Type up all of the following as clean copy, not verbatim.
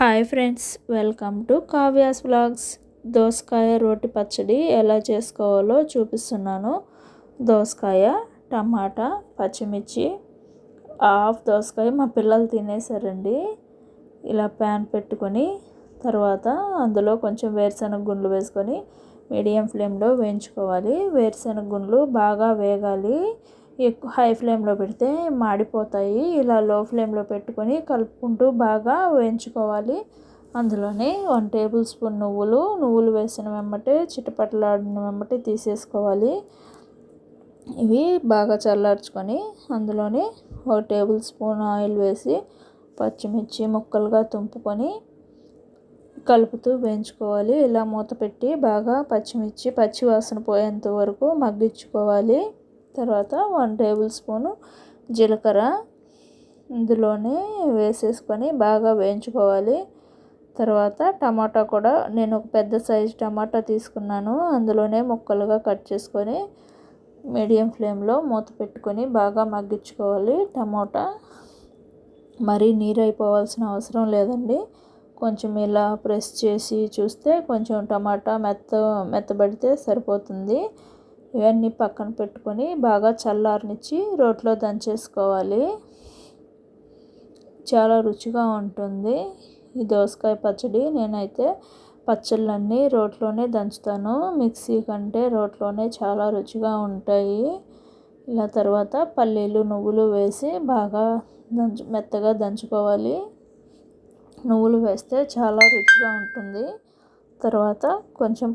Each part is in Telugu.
Hi friends, welcome to Kavya's vlogs. దోసకాయ రోటి పచ్చడి ఎలా చేసుకోవాలో చూపిస్తున్నాను. దోసకాయ, టమాటా, పచ్చిమిర్చి, హాఫ్ దోసకాయ మా పిల్లలు తినేసారండి. ఇలా ప్యాన్ పెట్టుకొని తర్వాత అందులో కొంచెం వేరుశనగ గుండ్లు వేసుకొని మీడియం ఫ్లేమ్లో వేయించుకోవాలి. వేరుశనగ గుండ్లు బాగా వేగాలి. ఎక్కువ హై ఫ్లేమ్లో పెడితే మాడిపోతాయి. ఇలా లో ఫ్లేమ్లో పెట్టుకొని కలుపుకుంటూ బాగా వేయించుకోవాలి. అందులోనే 1 టేబుల్ స్పూన్ నువ్వులు వేసిన వెంబటే చిటపటలాడిన వెంబటే తీసేసుకోవాలి. ఇవి బాగా చల్లార్చుకొని అందులోనే 1 టేబుల్ స్పూన్ ఆయిల్ వేసి పచ్చిమిర్చి ముక్కలుగా తుంపుకొని కలుపుతూ వేయించుకోవాలి. ఇలా మూత పెట్టి బాగా పచ్చిమిర్చి పచ్చి వాసన పోయేంత వరకు మగ్గించుకోవాలి. తర్వాత 1 టేబుల్ స్పూను జీలకర్ర ఇందులోనే వేసేసుకొని బాగా వేయించుకోవాలి. తర్వాత టమాటా కూడా నేను ఒక పెద్ద సైజు టమాటా తీసుకున్నాను. అందులోనే ముక్కలుగా కట్ చేసుకొని మీడియం ఫ్లేమ్లో మూత పెట్టుకొని బాగా మగ్గించుకోవాలి. టమాటా మరీ నీరు అయిపోవాల్సిన అవసరం లేదండి. కొంచెం ఇలా ప్రెస్ చేసి చూస్తే కొంచెం టమాటా మెత్తబడితే సరిపోతుంది. ఇవన్నీ పక్కన పెట్టుకొని బాగా చల్లారనిచ్చి రోట్లో దంచేసుకోవాలి. చాలా రుచిగా ఉంటుంది ఈ దోసకాయ పచ్చడి. నేనైతే పచ్చళ్ళన్నీ రోట్లోనే దంచుతాను. మిక్సీ కంటే రోట్లోనే చాలా రుచిగా ఉంటాయి. ఇలా తర్వాత పల్లీలు నువ్వులు వేసి బాగా మెత్తగా దంచుకోవాలి. నువ్వులు వేస్తే చాలా రుచిగా ఉంటుంది. తర్వాత కొంచెం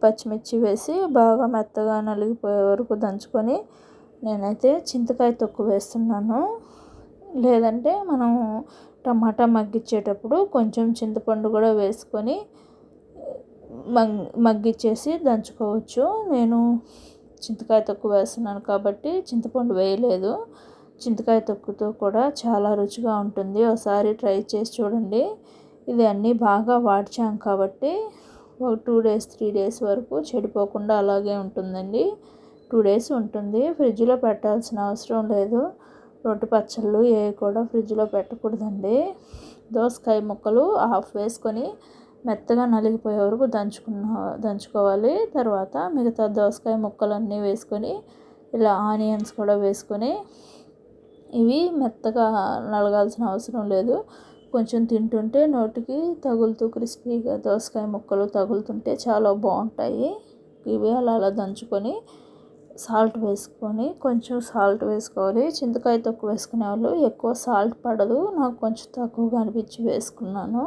పచ్చిమిర్చి వేసి బాగా మెత్తగా నలిగిపోయే వరకు దంచుకొని నేనైతే చింతకాయ తొక్కు వేస్తున్నాను. లేదంటే మనం టమాటా మగ్గించేటప్పుడు కొంచెం చింతపండు కూడా వేసుకొని మగ్గిచ్చేసి దంచుకోవచ్చు. నేను చింతకాయ తొక్కు వేస్తున్నాను కాబట్టి చింతపండు వేయలేదు. చింతకాయ తొక్కుతో కూడా చాలా రుచిగా ఉంటుంది. ఒకసారి ట్రై చేసి చూడండి. ఇది అన్నీ బాగా వాడ్చాం కాబట్టి 2 డేస్ 3 డేస్ వరకు చెడిపోకుండా అలాగే ఉంటుందండి. 2 డేస్ ఉంటుంది. ఫ్రిడ్జ్లో పెట్టాల్సిన అవసరం లేదు. రొట్టె పచ్చళ్ళు ఏవి కూడా ఫ్రిడ్జ్లో పెట్టకూడదండి. దోసకాయ ముక్కలు హాఫ్ వేసుకొని మెత్తగా నలిగిపోయే వరకు దంచుకోవాలి. తర్వాత మిగతా దోసకాయ ముక్కలన్నీ వేసుకొని ఇలా ఆనియన్స్ కూడా వేసుకొని ఇవి మెత్తగా నలగాల్సిన అవసరం లేదు. కొంచెం తింటుంటే నోటికి తగులుతూ క్రిస్పీగా దోసకాయ ముక్కలు తగులుతుంటే చాలా బాగుంటాయి. ఇవి అలా దంచుకొని కొంచెం సాల్ట్ వేసుకోవాలి. చింతకాయ తొక్కు వేసుకునే వాళ్ళు ఎక్కువ సాల్ట్ పడదు. నాకు కొంచెం తక్కువగా అనిపించి వేసుకున్నాను.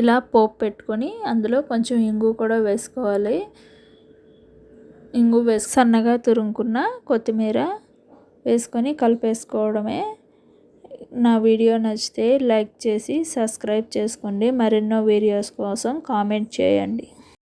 ఇలా పోపు పెట్టుకొని అందులో కొంచెం ఇంగు కూడా వేసుకోవాలి. ఇంగు సన్నగా తురుముకున్న కొత్తిమీర వేసుకొని కలిపేసుకోవడమే. నా వీడియో నచ్చితే లైక్ చేసి సబ్స్క్రైబ్ చేసుకోండి. మరెన్నో వీడియోస్ కోసం కామెంట్ చేయండి.